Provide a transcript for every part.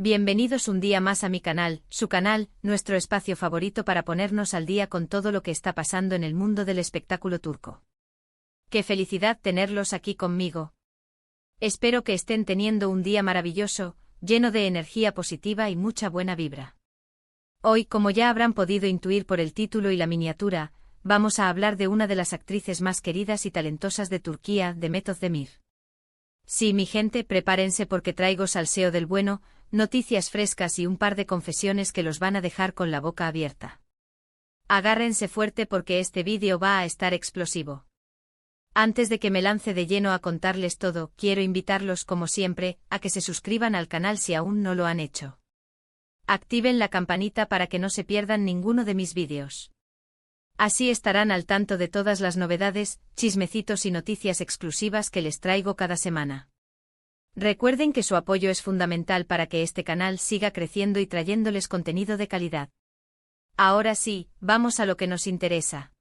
Bienvenidos un día más a mi canal, su canal, nuestro espacio favorito para ponernos al día con todo lo que está pasando en el mundo del espectáculo turco. ¡Qué felicidad tenerlos aquí conmigo! Espero que estén teniendo un día maravilloso, lleno de energía positiva y mucha buena vibra. Hoy, como ya habrán podido intuir por el título y la miniatura, vamos a hablar de una de las actrices más queridas y talentosas de Turquía, Demet Özdemir. Sí, mi gente, prepárense porque traigo salseo del bueno, noticias frescas y un par de confesiones que los van a dejar con la boca abierta. Agárrense fuerte porque este vídeo va a estar explosivo. Antes de que me lance de lleno a contarles todo, quiero invitarlos, como siempre, a que se suscriban al canal si aún no lo han hecho. Activen la campanita para que no se pierdan ninguno de mis vídeos. Así estarán al tanto de todas las novedades, chismecitos y noticias exclusivas que les traigo cada semana. Recuerden que su apoyo es fundamental para que este canal siga creciendo y trayéndoles contenido de calidad. Ahora sí, vamos a lo que nos interesa.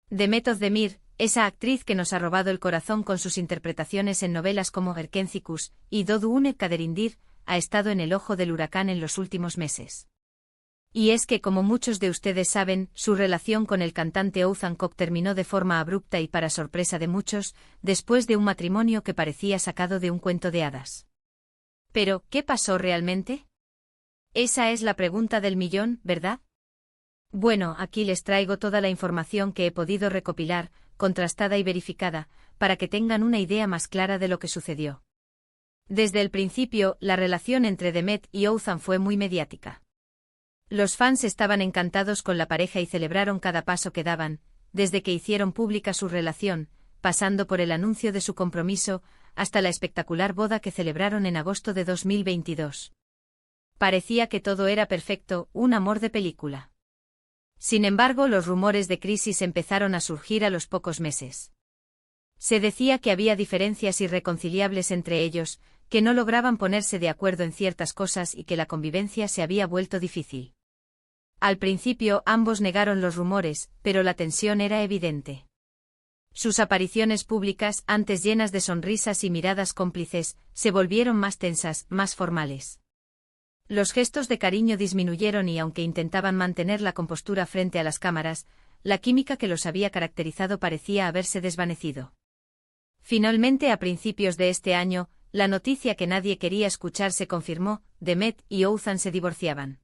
Demet Özdemir, esa actriz que nos ha robado el corazón con sus interpretaciones en novelas como Erkencikus y Doğduğun Kaderindir, ha estado en el ojo del huracán en los últimos meses. Y es que, como muchos de ustedes saben, su relación con el cantante Oğuzhan Koç terminó de forma abrupta y para sorpresa de muchos, después de un matrimonio que parecía sacado de un cuento de hadas. Pero, ¿qué pasó realmente? Esa es la pregunta del millón, ¿verdad? Bueno, aquí les traigo toda la información que he podido recopilar, contrastada y verificada, para que tengan una idea más clara de lo que sucedió. Desde el principio, la relación entre Demet y Oğuzhan fue muy mediática. Los fans estaban encantados con la pareja y celebraron cada paso que daban, desde que hicieron pública su relación, pasando por el anuncio de su compromiso, hasta la espectacular boda que celebraron en agosto de 2022. Parecía que todo era perfecto, un amor de película. Sin embargo, los rumores de crisis empezaron a surgir a los pocos meses. Se decía que había diferencias irreconciliables entre ellos, que no lograban ponerse de acuerdo en ciertas cosas y que la convivencia se había vuelto difícil. Al principio ambos negaron los rumores, pero la tensión era evidente. Sus apariciones públicas, antes llenas de sonrisas y miradas cómplices, se volvieron más tensas, más formales. Los gestos de cariño disminuyeron y aunque intentaban mantener la compostura frente a las cámaras, la química que los había caracterizado parecía haberse desvanecido. Finalmente, a principios de este año, la noticia que nadie quería escuchar se confirmó: Demet y Oğuzhan se divorciaban.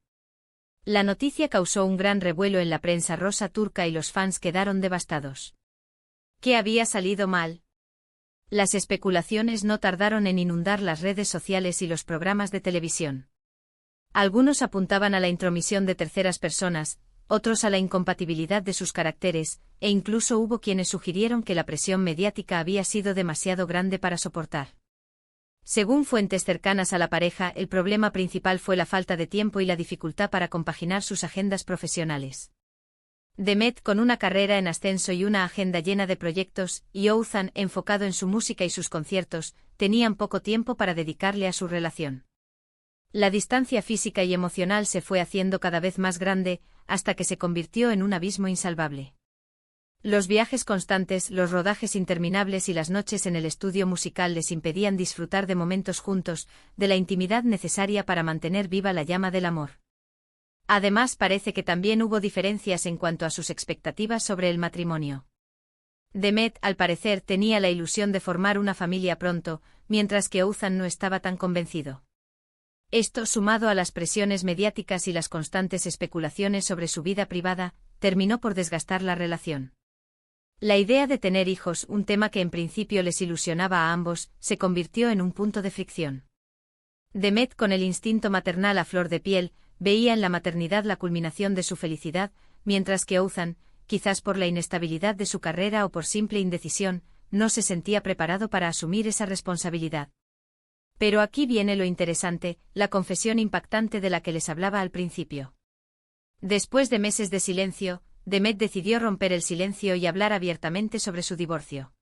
La noticia causó un gran revuelo en la prensa rosa turca y los fans quedaron devastados. ¿Qué había salido mal? Las especulaciones no tardaron en inundar las redes sociales y los programas de televisión. Algunos apuntaban a la intromisión de terceras personas, otros a la incompatibilidad de sus caracteres, e incluso hubo quienes sugirieron que la presión mediática había sido demasiado grande para soportar. Según fuentes cercanas a la pareja, el problema principal fue la falta de tiempo y la dificultad para compaginar sus agendas profesionales. Demet, con una carrera en ascenso y una agenda llena de proyectos, y Oğuzhan, enfocado en su música y sus conciertos, tenían poco tiempo para dedicarle a su relación. La distancia física y emocional se fue haciendo cada vez más grande, hasta que se convirtió en un abismo insalvable. Los viajes constantes, los rodajes interminables y las noches en el estudio musical les impedían disfrutar de momentos juntos, de la intimidad necesaria para mantener viva la llama del amor. Además, parece que también hubo diferencias en cuanto a sus expectativas sobre el matrimonio. Demet, al parecer, tenía la ilusión de formar una familia pronto, mientras que Oğuzhan no estaba tan convencido. Esto, sumado a las presiones mediáticas y las constantes especulaciones sobre su vida privada, terminó por desgastar la relación. La idea de tener hijos, un tema que en principio les ilusionaba a ambos, se convirtió en un punto de fricción. Demet, con el instinto maternal a flor de piel, veía en la maternidad la culminación de su felicidad, mientras que Oğuzhan, quizás por la inestabilidad de su carrera o por simple indecisión, no se sentía preparado para asumir esa responsabilidad. Pero aquí viene lo interesante, la confesión impactante de la que les hablaba al principio. Después de meses de silencio, Demet decidió romper el silencio y hablar abiertamente sobre su divorcio.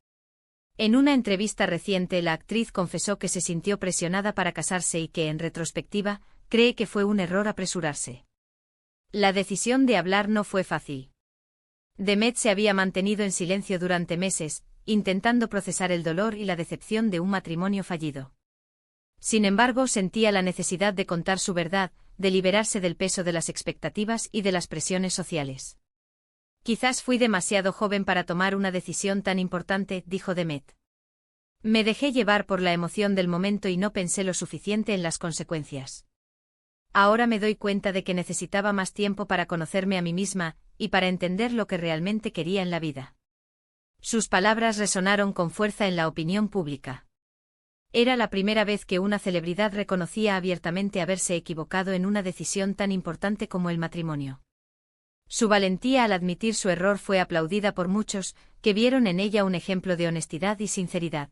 En una entrevista reciente, la actriz confesó que se sintió presionada para casarse y que, en retrospectiva, cree que fue un error apresurarse. La decisión de hablar no fue fácil. Demet se había mantenido en silencio durante meses, intentando procesar el dolor y la decepción de un matrimonio fallido. Sin embargo, sentía la necesidad de contar su verdad, de liberarse del peso de las expectativas y de las presiones sociales. Quizás fui demasiado joven para tomar una decisión tan importante, dijo Demet. Me dejé llevar por la emoción del momento y no pensé lo suficiente en las consecuencias. Ahora me doy cuenta de que necesitaba más tiempo para conocerme a mí misma, y para entender lo que realmente quería en la vida. Sus palabras resonaron con fuerza en la opinión pública. Era la primera vez que una celebridad reconocía abiertamente haberse equivocado en una decisión tan importante como el matrimonio. Su valentía al admitir su error fue aplaudida por muchos, que vieron en ella un ejemplo de honestidad y sinceridad.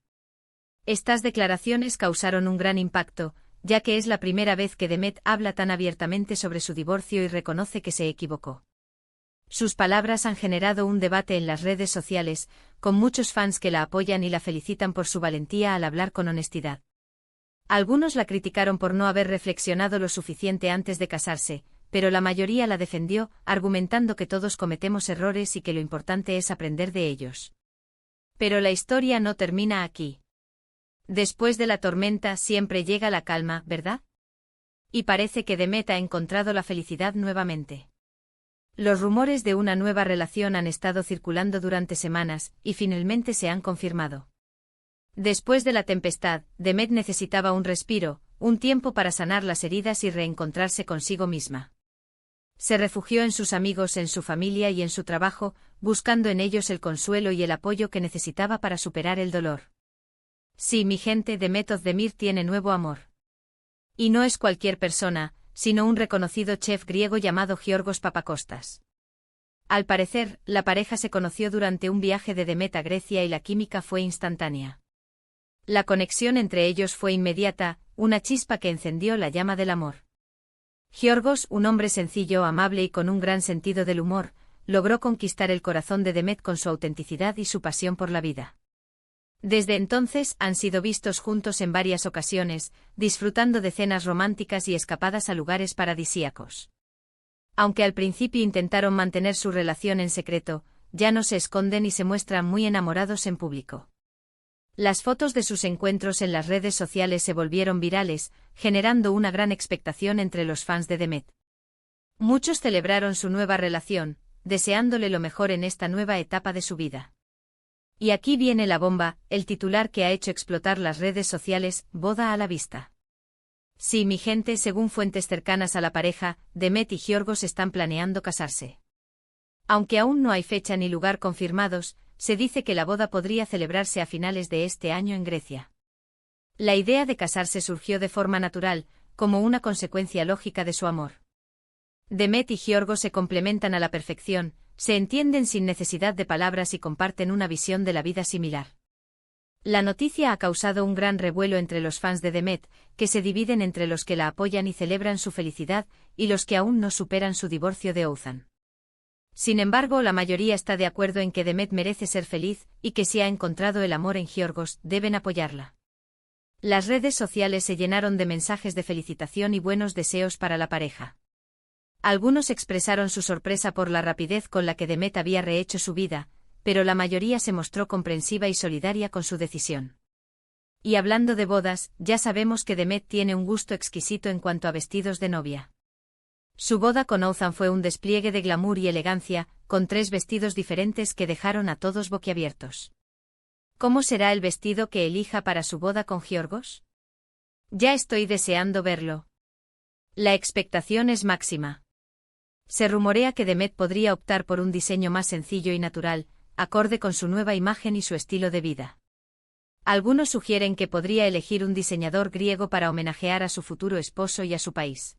Estas declaraciones causaron un gran impacto, ya que es la primera vez que Demet habla tan abiertamente sobre su divorcio y reconoce que se equivocó. Sus palabras han generado un debate en las redes sociales, con muchos fans que la apoyan y la felicitan por su valentía al hablar con honestidad. Algunos la criticaron por no haber reflexionado lo suficiente antes de casarse, pero la mayoría la defendió, argumentando que todos cometemos errores y que lo importante es aprender de ellos. Pero la historia no termina aquí. Después de la tormenta siempre llega la calma, ¿verdad? Y parece que Demet ha encontrado la felicidad nuevamente. Los rumores de una nueva relación han estado circulando durante semanas, y finalmente se han confirmado. Después de la tempestad, Demet necesitaba un respiro, un tiempo para sanar las heridas y reencontrarse consigo misma. Se refugió en sus amigos, en su familia y en su trabajo, buscando en ellos el consuelo y el apoyo que necesitaba para superar el dolor. Sí, mi gente, Demet Özdemir tiene nuevo amor. Y no es cualquier persona, sino un reconocido chef griego llamado Giorgos Papakostas. Al parecer, la pareja se conoció durante un viaje de Demet a Grecia y la química fue instantánea. La conexión entre ellos fue inmediata, una chispa que encendió la llama del amor. Giorgos, un hombre sencillo, amable y con un gran sentido del humor, logró conquistar el corazón de Demet con su autenticidad y su pasión por la vida. Desde entonces han sido vistos juntos en varias ocasiones, disfrutando de cenas románticas y escapadas a lugares paradisíacos. Aunque al principio intentaron mantener su relación en secreto, ya no se esconden y se muestran muy enamorados en público. Las fotos de sus encuentros en las redes sociales se volvieron virales, generando una gran expectación entre los fans de Demet. Muchos celebraron su nueva relación, deseándole lo mejor en esta nueva etapa de su vida. Y aquí viene la bomba, el titular que ha hecho explotar las redes sociales, boda a la vista. Sí, mi gente, según fuentes cercanas a la pareja, Demet y Giorgos están planeando casarse. Aunque aún no hay fecha ni lugar confirmados, se dice que la boda podría celebrarse a finales de este año en Grecia. La idea de casarse surgió de forma natural, como una consecuencia lógica de su amor. Demet y Giorgos se complementan a la perfección, se entienden sin necesidad de palabras y comparten una visión de la vida similar. La noticia ha causado un gran revuelo entre los fans de Demet, que se dividen entre los que la apoyan y celebran su felicidad, y los que aún no superan su divorcio de Oğuzhan. Sin embargo, la mayoría está de acuerdo en que Demet merece ser feliz, y que si ha encontrado el amor en Giorgos, deben apoyarla. Las redes sociales se llenaron de mensajes de felicitación y buenos deseos para la pareja. Algunos expresaron su sorpresa por la rapidez con la que Demet había rehecho su vida, pero la mayoría se mostró comprensiva y solidaria con su decisión. Y hablando de bodas, ya sabemos que Demet tiene un gusto exquisito en cuanto a vestidos de novia. Su boda con Oğuzhan fue un despliegue de glamour y elegancia, con 3 vestidos diferentes que dejaron a todos boquiabiertos. ¿Cómo será el vestido que elija para su boda con Giorgos? Ya estoy deseando verlo. La expectación es máxima. Se rumorea que Demet podría optar por un diseño más sencillo y natural, acorde con su nueva imagen y su estilo de vida. Algunos sugieren que podría elegir un diseñador griego para homenajear a su futuro esposo y a su país.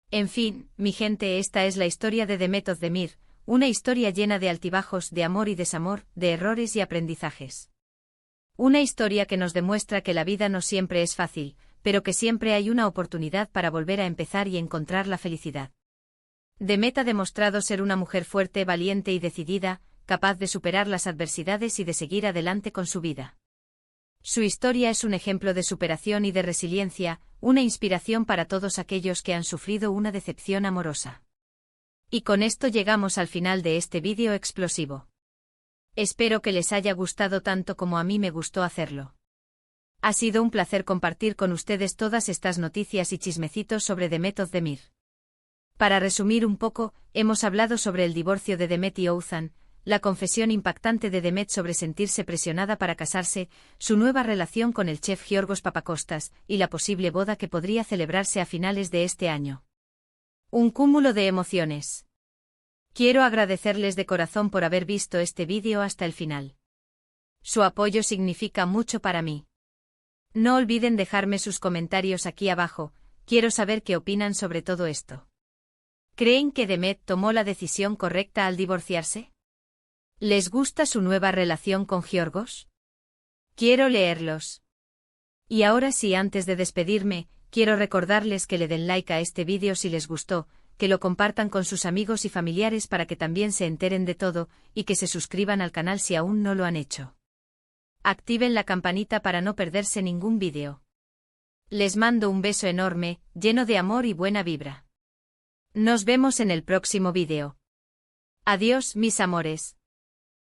En fin, mi gente, esta es la historia de Demet Özdemir, una historia llena de altibajos, de amor y desamor, de errores y aprendizajes. Una historia que nos demuestra que la vida no siempre es fácil, pero que siempre hay una oportunidad para volver a empezar y encontrar la felicidad. Demet ha demostrado ser una mujer fuerte, valiente y decidida, capaz de superar las adversidades y de seguir adelante con su vida. Su historia es un ejemplo de superación y de resiliencia, una inspiración para todos aquellos que han sufrido una decepción amorosa. Y con esto llegamos al final de este vídeo explosivo. Espero que les haya gustado tanto como a mí me gustó hacerlo. Ha sido un placer compartir con ustedes todas estas noticias y chismecitos sobre Demet Özdemir. Para resumir un poco, hemos hablado sobre el divorcio de Demet y Oğuzhan, la confesión impactante de Demet sobre sentirse presionada para casarse, su nueva relación con el chef Giorgos Papakostas, y la posible boda que podría celebrarse a finales de este año. Un cúmulo de emociones. Quiero agradecerles de corazón por haber visto este vídeo hasta el final. Su apoyo significa mucho para mí. No olviden dejarme sus comentarios aquí abajo, quiero saber qué opinan sobre todo esto. ¿Creen que Demet tomó la decisión correcta al divorciarse? ¿Les gusta su nueva relación con Giorgos? Quiero leerlos. Y ahora sí, antes de despedirme, quiero recordarles que le den like a este vídeo si les gustó, que lo compartan con sus amigos y familiares para que también se enteren de todo, y que se suscriban al canal si aún no lo han hecho. Activen la campanita para no perderse ningún vídeo. Les mando un beso enorme, lleno de amor y buena vibra. Nos vemos en el próximo vídeo. Adiós, mis amores.